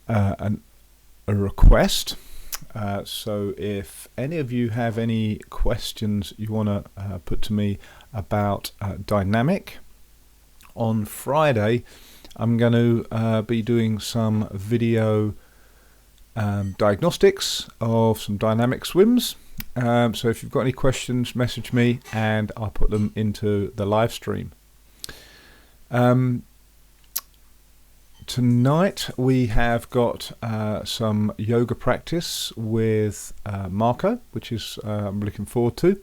a request. So if any of you have any questions you want to put to me about dynamic, on Friday I'm going to be doing some video diagnostics of some dynamic swims. So if you've got any questions, message me and I'll put them into the live stream. Tonight we have got some yoga practice with Marco, which is I'm looking forward to.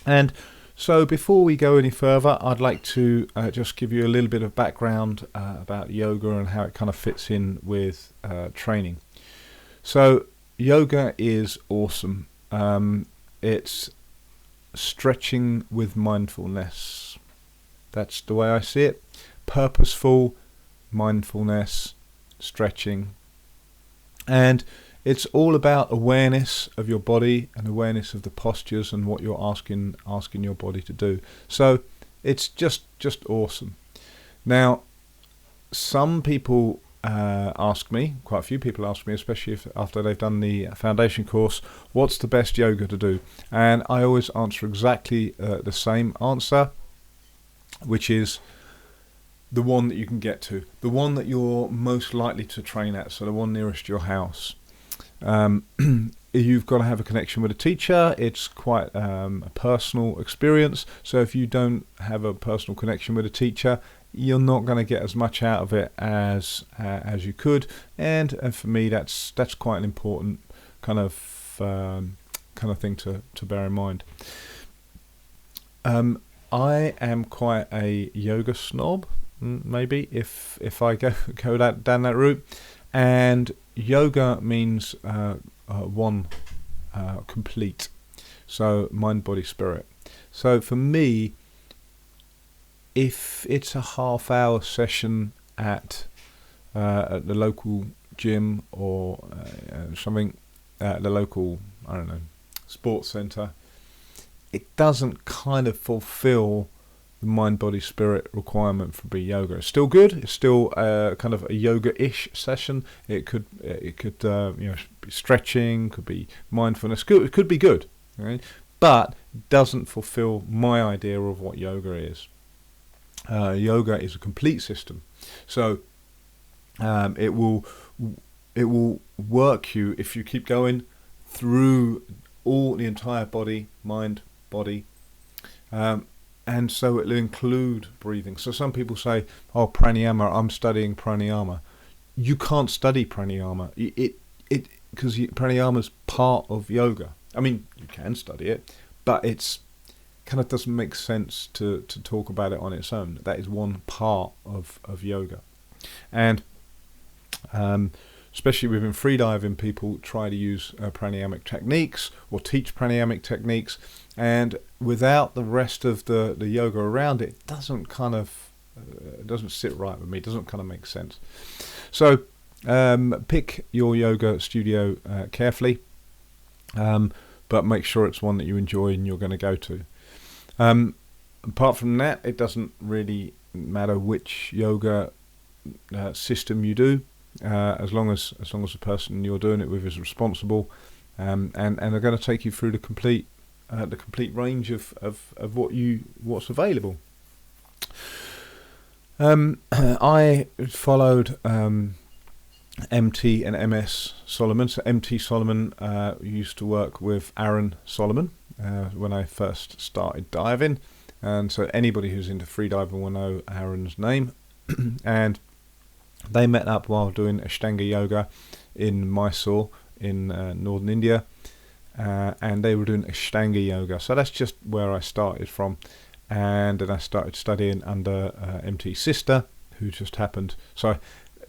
And so before we go any further, I'd like to just give you a little bit of background about yoga and how it kind of fits in with training. So yoga is awesome. It's stretching with mindfulness. That's the way I see it. Purposeful mindfulness, stretching. And it's all about awareness of your body and awareness of the postures and what you're asking your body to do. So it's just awesome. Now, some people ask me, quite a few people ask me, especially after they've done the foundation course, what's the best yoga to do? And I always answer exactly the same answer, which is the one that you can get to, the one that you're most likely to train at, so the one nearest your house. You've got to have a connection with a teacher. It's quite a personal experience, so if you don't have a personal connection with a teacher, you're not going to get as much out of it as you could. And for me, that's quite an important kind of thing to bear in mind. I am quite a yoga snob, maybe, if I go down that route. And yoga means one, complete. So mind, body, spirit. So for me, if it's a half-hour session at the local gym or something at the local, I don't know, sports centre, it doesn't kind of fulfill the mind, body, spirit requirement for be yoga. It's still good. It's still kind of a yoga-ish session. It could be stretching, could be mindfulness. It could be good, right? But it doesn't fulfill my idea of what yoga is. Yoga is a complete system, so it will work you if you keep going through the entire body, mind, body. And so it'll include breathing. So some people say, oh, pranayama, I'm studying pranayama. You can't study pranayama. Because pranayama is part of yoga. I mean, you can study it, but it's kind of doesn't make sense to talk about it on its own. That is one part of yoga. And especially within freediving, people try to use pranayamic techniques or teach pranayamic techniques, and without the rest of the yoga around it, it doesn't kind of doesn't sit right with me. It doesn't kind of make sense. So pick your yoga studio carefully, but make sure it's one that you enjoy and you're going to go to. Apart from that, it doesn't really matter which yoga system you do, as long as the person you're doing it with is responsible, and they're going to take you through the complete range of what's available. I followed MT and MS Solomon. So MT Solomon used to work with Aaron Solomon when I first started diving, and so anybody who's into freediving will know Aaron's name. And they met up while doing Ashtanga yoga in Mysore in northern India, and they were doing Ashtanga yoga. So that's just where I started from, and then I started studying under MT's sister, who just happened. So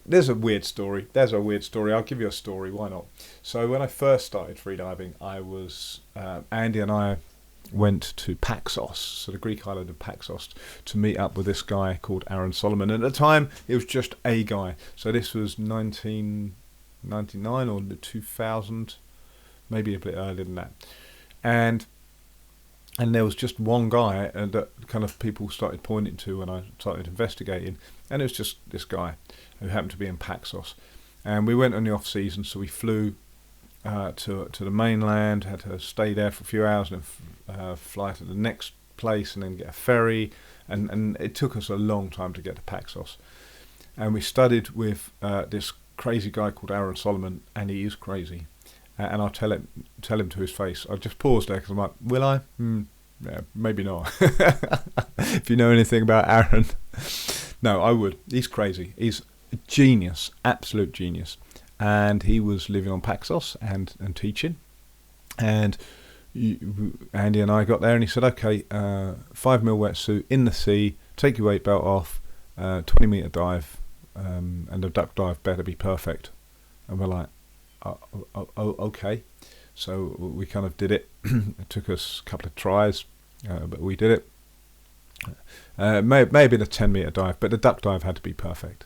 there's a weird story. I'll give you a story. Why not? So when I first started freediving, I was Andy and I went to Paxos, so the Greek island of Paxos, to meet up with this guy called Aaron Solomon. And at the time, it was just a guy. So this was 1999 or 2000, maybe a bit earlier than that. And there was just one guy that kind of people started pointing to when I started investigating. And it was just this guy who happened to be in Paxos. And we went on the off season, so we flew to the mainland, had to stay there for a few hours, and then fly to the next place, and then get a ferry, and it took us a long time to get to Paxos. And we studied with this crazy guy called Aaron Solomon, and he is crazy. And I'll tell him to his face. I just paused there because I'm like, will I? Yeah, maybe not. If you know anything about Aaron, no, I would. He's crazy. He's a genius, absolute genius. And he was living on Paxos and teaching. And Andy and I got there, and he said, okay, 5 mil wetsuit in the sea, take your weight belt off, 20 metre dive, and the duck dive better be perfect. And we're like, okay. So we kind of did it. It took us a couple of tries, but we did it. Maybe the 10 metre dive, but the duck dive had to be perfect.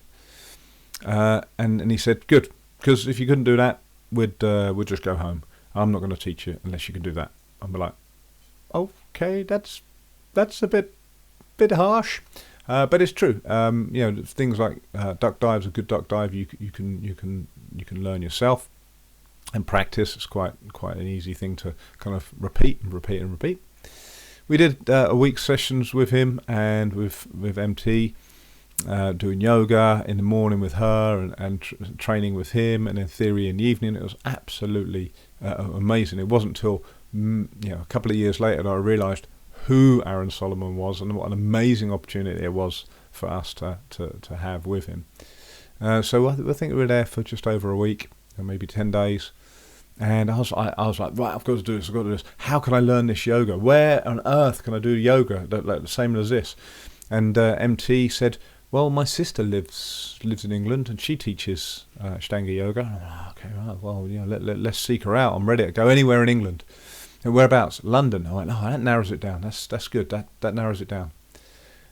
And he said, good, because if you couldn't do that, we'd just go home. I'm not going to teach you unless you can do that. And we're like, okay, that's a bit harsh, but it's true. Things like duck dives, a good duck dive, you can learn yourself and practice. It's quite an easy thing to kind of repeat. We did a week's sessions with him and with MT, doing yoga in the morning with her and training with him, and then theory in the evening. It was absolutely amazing. It wasn't until a couple of years later that I realised who Aaron Solomon was and what an amazing opportunity it was for us to have with him. So I think we were there for just over a week, or maybe 10 days. And I was like, right, I've got to do this. How can I learn this yoga? Where on earth can I do yoga like the same as this? And MT said, well, my sister lives in England, and she teaches Ashtanga yoga. Okay, right, well, let's seek her out. I'm ready to go anywhere in England. And whereabouts? London. I went, oh, that narrows it down. That's good. That narrows it down.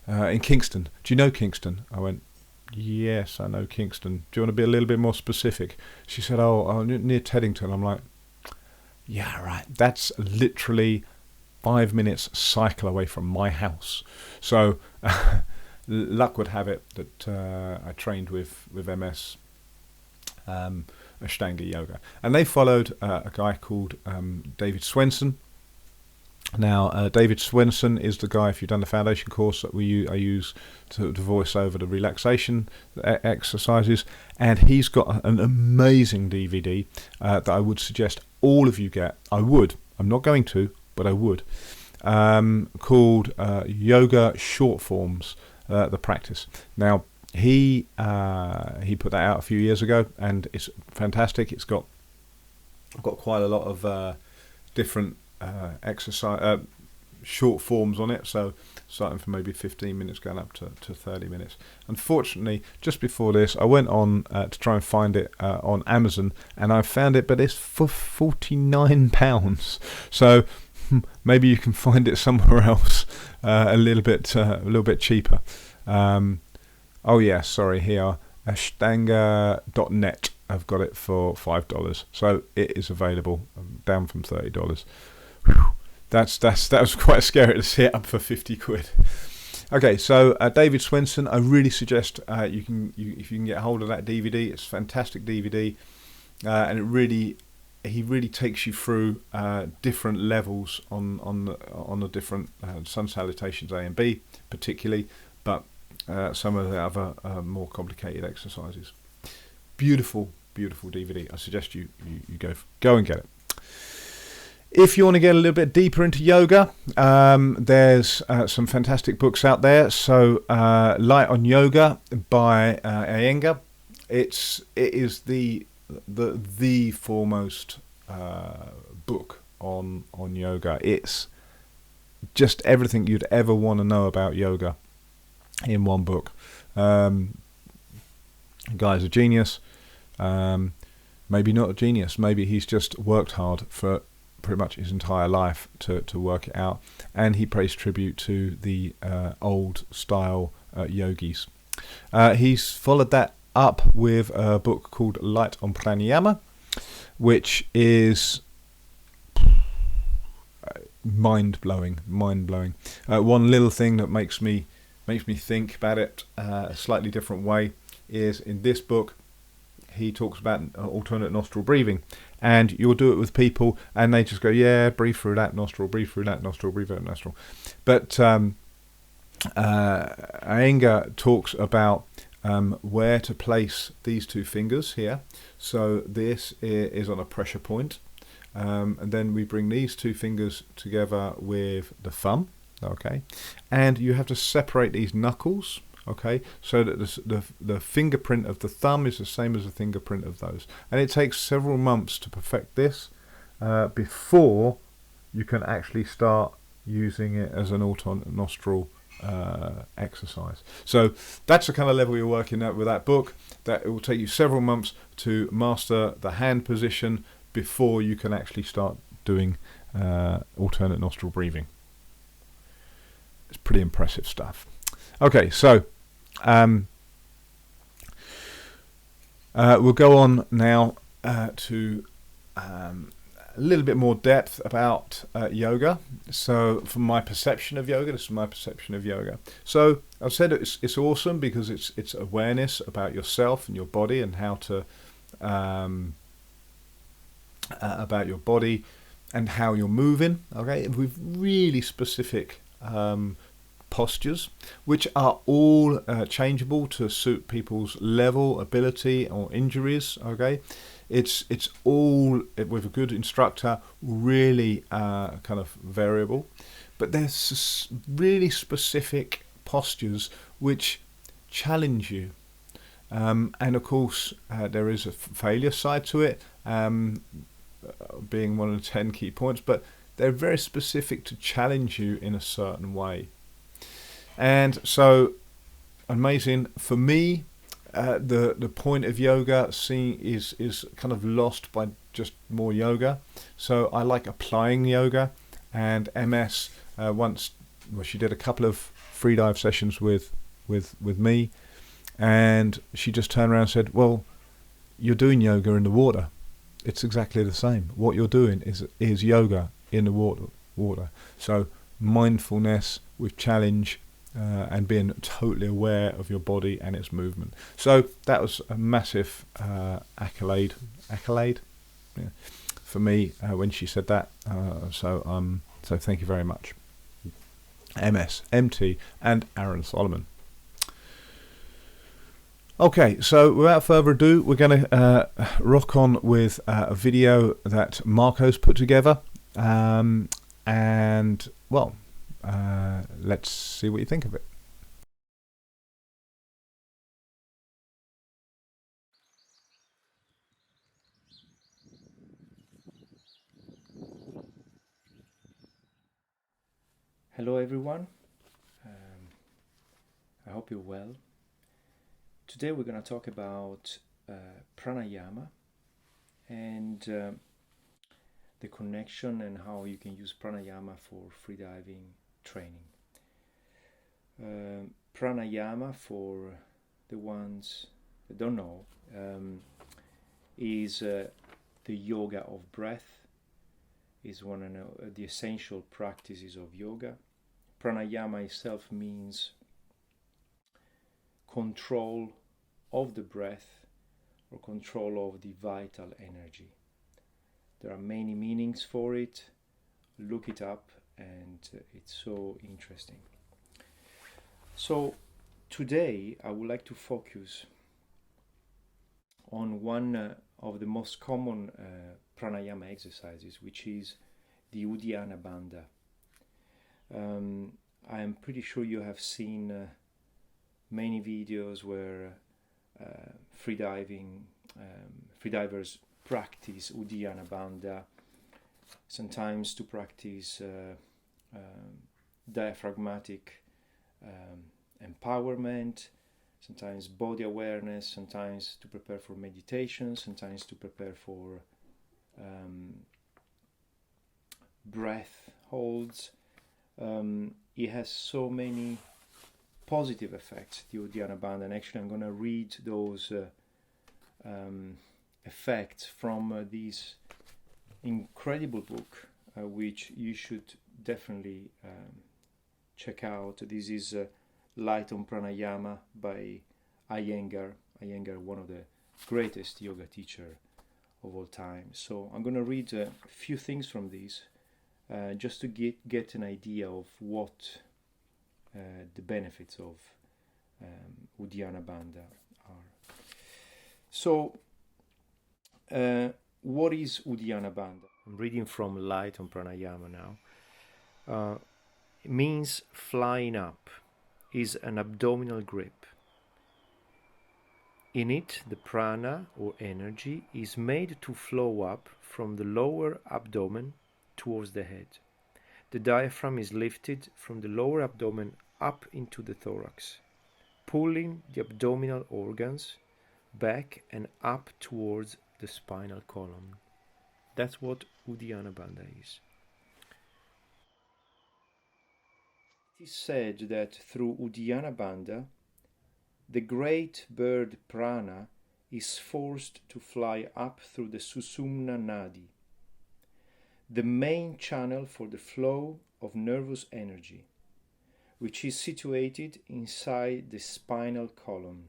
In Kingston. Do you know Kingston? I went, yes, I know Kingston. Do you want to be a little bit more specific? She said, oh, near Teddington. I'm like, yeah, right. That's literally 5 minutes cycle away from my house. So luck would have it that I trained with MS Ashtanga yoga, and they followed a guy called David Swenson. Now, David Swenson is the guy, if you've done the foundation course, that I use to voice over the relaxation exercises, and he's got an amazing DVD that I would suggest all of you get. I'm not going to, but I would, called Yoga Short Forms, the practice. Now, he put that out a few years ago, and it's fantastic. It's got quite a lot of different exercise short forms on it, so starting from maybe 15 minutes going up to 30 minutes. Unfortunately, just before this, I went on to try and find it on Amazon, and I found it, but it's for £49. So maybe you can find it somewhere else a little bit cheaper. Here, Ashtanga.net. I've got it for $5, so it is available, down from $30. Whew. That was quite scary to see it up for 50 quid. Okay, so David Swenson, I really suggest if you can get hold of that DVD. It's a fantastic DVD, and he really takes you through different levels on the different sun salutations A and B, particularly, but some of the other more complicated exercises. Beautiful DVD. I suggest you go and get it. If you want to get a little bit deeper into yoga, there's some fantastic books out there. So Light on Yoga by Iyengar. It is the foremost book on yoga. It's just everything you'd ever want to know about yoga in one book. Guy's a genius. Maybe not a genius. Maybe he's just worked hard for pretty much his entire life to work it out, and he pays tribute to the old style yogis. He's followed that up with a book called Light on Pranayama, which is mind-blowing. One little thing that makes me think about it a slightly different way is in this book he talks about alternate nostril breathing, and you'll do it with people, and they just go, yeah, breathe through that nostril, breathe through that nostril, breathe through that nostril. But Iyengar talks about where to place these two fingers here. So this is on a pressure point, and then we bring these two fingers together with the thumb, okay, and you have to separate these knuckles, okay, so that the fingerprint of the thumb is the same as the fingerprint of those, and it takes several months to perfect this before you can actually start using it as an alternate nostril exercise. So that's the kind of level you're working at with that book, that it will take you several months to master the hand position before you can actually start doing alternate nostril breathing. It's pretty impressive stuff. Okay, so we'll go on now to a little bit more depth about yoga. So from my perception of yoga, this is my perception of yoga. So I've said it's awesome because it's awareness about yourself and your body, and how to about your body and how you're moving, okay, with really specific postures, which are all changeable to suit people's level, ability, or injuries, okay. It's all, with a good instructor, really kind of variable, but there's really specific postures which challenge you, and of course there is a failure side to it, being one of the 10 key points, but they're very specific to challenge you in a certain way. And so amazing for me. The point of yoga is kind of lost by just more yoga. So I like applying yoga, and MS she did a couple of freedive sessions with me, and she just turned around and said, well, you're doing yoga in the water. It's exactly the same. What you're doing is yoga in the water. So mindfulness with challenge, and being totally aware of your body and its movement. So that was a massive accolade yeah, for me when she said that. So thank you very much, MS, MT, and Aaron Solomon. Okay, so without further ado, we're going to rock on with a video that Marco's put together, and well, let's see what you think of it. Hello everyone, I hope you're well. Today we're going to talk about pranayama and the connection and how you can use pranayama for freediving training. Pranayama, for the ones that don't know, is the yoga of breath, is one of the essential practices of yoga. Pranayama itself means control of the breath or control of the vital energy. There are many meanings for it. Look it up, and it's so interesting. So today I would like to focus on one of the most common pranayama exercises, which is the uddiyana bandha. I am pretty sure you have seen many videos where freedivers practice uddiyana bandha, sometimes to practice diaphragmatic empowerment, sometimes body awareness, sometimes to prepare for meditation, sometimes to prepare for breath holds. It has so many positive effects, the uddiyana bandha, and actually I'm going to read those effects from this incredible book, which you should definitely check out. This is Light on Pranayama by Iyengar, one of the greatest yoga teacher of all time. So I'm going to read a few things from these just to get an idea of what the benefits of Uddiyana Bandha are. So, what is Uddiyana Bandha? I'm reading from Light on Pranayama now. It means flying up, is an abdominal grip. In it, the prana, or energy, is made to flow up from the lower abdomen towards the head. The diaphragm is lifted from the lower abdomen up into the thorax, pulling the abdominal organs back and up towards the spinal column. That's what Uddiyana Bandha is. It is said that through Uddiyana Bandha, the great bird prana is forced to fly up through the Susumna Nadi, the main channel for the flow of nervous energy, which is situated inside the spinal column.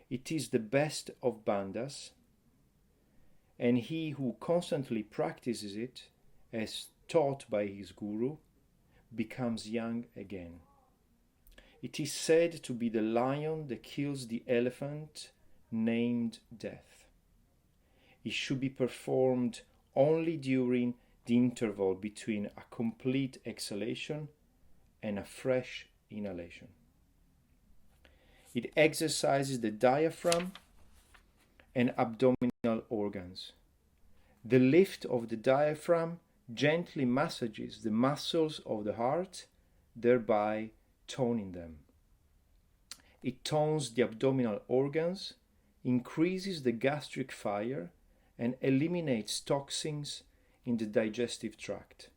It is the best of bandhas, and he who constantly practices it, as taught by his guru, becomes young again. It is said to be the lion that kills the elephant named Death. It should be performed only during the interval between a complete exhalation and a fresh inhalation. It exercises the diaphragm and abdominal organs. The lift of the diaphragm gently massages the muscles of the heart, thereby toning them. It tones the abdominal organs, increases the gastric fire, and eliminates toxins in the digestive tract.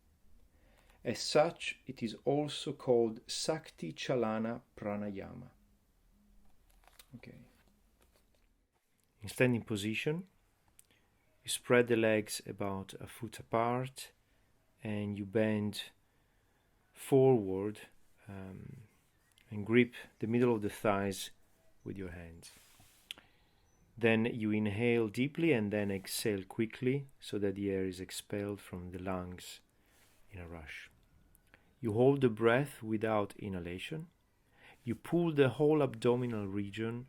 As such, it is also called Sakti Chalana Pranayama. Okay. In standing position, you spread the legs about a foot apart and you bend forward and grip the middle of the thighs with your hands. Then you inhale deeply and then exhale quickly so that the air is expelled from the lungs in a rush. You hold the breath without inhalation. You pull the whole abdominal region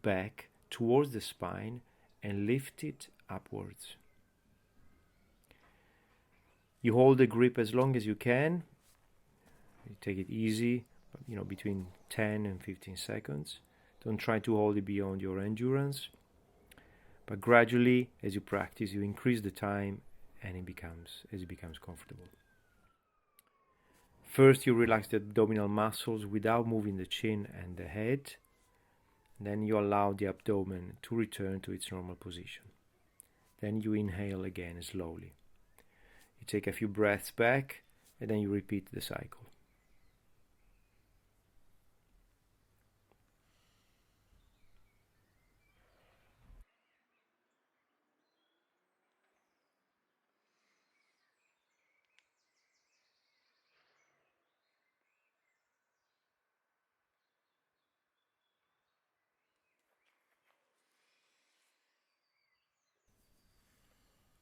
back towards the spine and lift it upwards. You hold the grip as long as you can. You take it easy, between 10 and 15 seconds. Don't try to hold it beyond your endurance. But gradually, as you practice, you increase the time and it becomes comfortable. First, you relax the abdominal muscles without moving the chin and the head. Then you allow the abdomen to return to its normal position. Then you inhale again slowly. You take a few breaths back and then you repeat the cycle.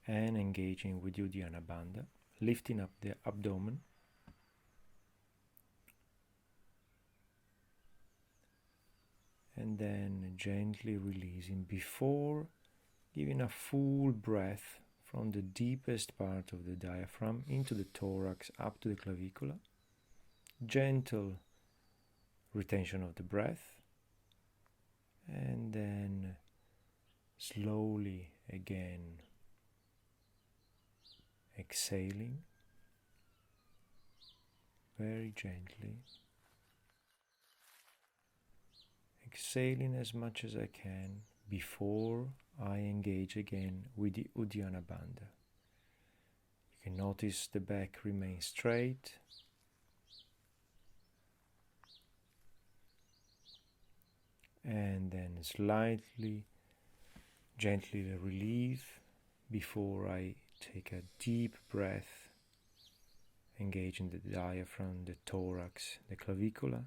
And engaging with Uddiyana Bandha, lifting up the abdomen. And then gently releasing before giving a full breath from the deepest part of the diaphragm into the thorax up to the clavicula. Gentle retention of the breath. And then slowly again exhaling very gently, exhaling as much as I can before I engage again with the Uddiyana Bandha. You can notice the back remains straight. And then slightly, gently relieve before I take a deep breath, engaging the diaphragm, the thorax, the clavicula,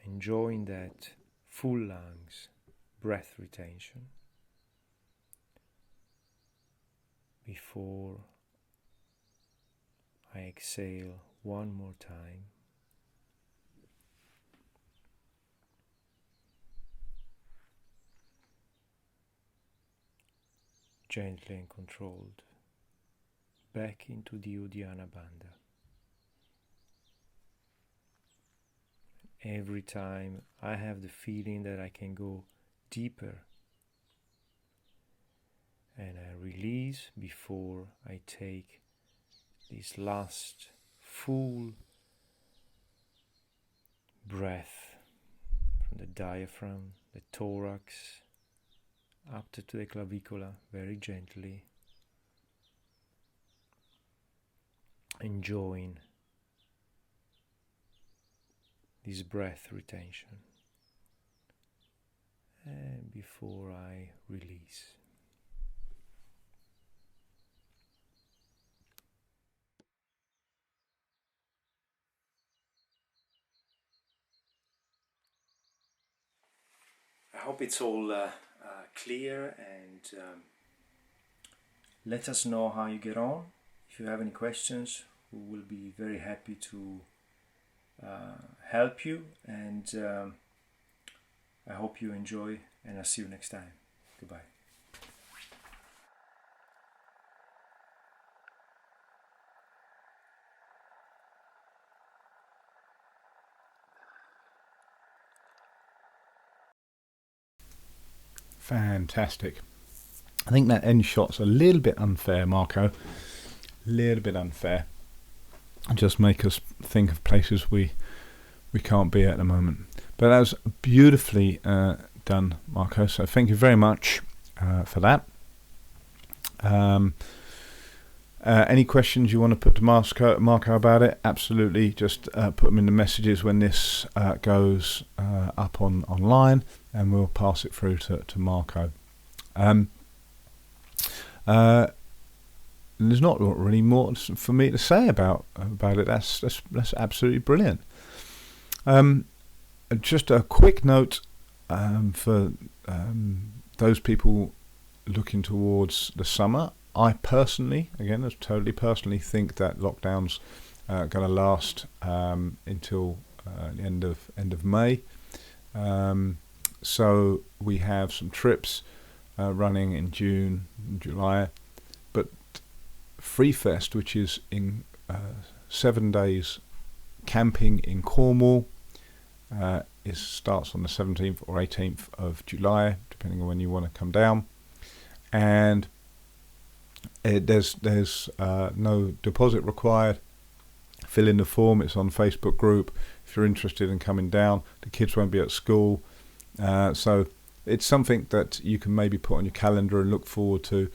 enjoying that full lungs, breath retention, before I exhale one more time. Gently and controlled, back into the Uddiyana bandha. Every time I have the feeling that I can go deeper, and I release before I take this last full breath from the diaphragm, the thorax, up to the clavicula, very gently, enjoying this breath retention, and before I release. I hope it's all clear, and let us know how you get on. If you have any questions, we will be very happy to help you, and I hope you enjoy, and I'll see you next time. Goodbye. Fantastic. I think that end shot's a little bit unfair, Marco. A little bit unfair. Just make us think of places we can't be at the moment. But that was beautifully done, Marco. So thank you very much for that. Any questions you want to put to Marco about it? Absolutely. Just put them in the messages when this goes up online, and we'll pass it through to Marco. There's not really more for me to say about it. That's absolutely brilliant. Just a quick note for those people looking towards the summer. I personally, again, that's totally personally, think that lockdown's going to last until the end of May. So we have some trips running in June and July, but Freefest, which is in 7 days camping in Cornwall, starts on the 17th or 18th of July, depending on when you want to come down, and there's no deposit required. Fill in the form. It's on Facebook group if you're interested in coming down. The kids won't be at school, so it's something that you can maybe put on your calendar and look forward to,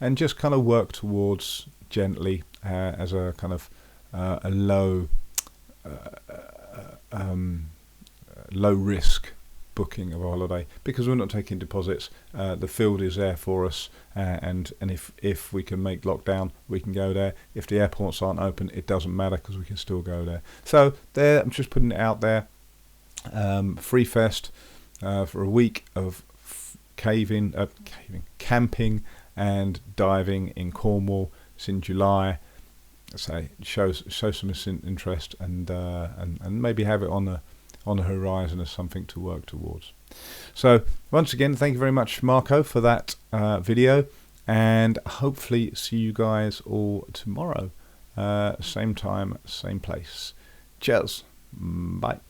and just kind of work towards gently as a kind of a low risk booking of a holiday, because we're not taking deposits. The field is there for us, and if we can make lockdown, we can go there. If the airports aren't open, it doesn't matter, because we can still go there. So there, I'm just putting it out there. Freefest for a week of camping and diving in Cornwall. It's in July. So show some interest, and maybe have it on the horizon as something to work towards. So once again, thank you very much, Marco, for that video, and hopefully see you guys all tomorrow, same time, same place. Cheers. Bye.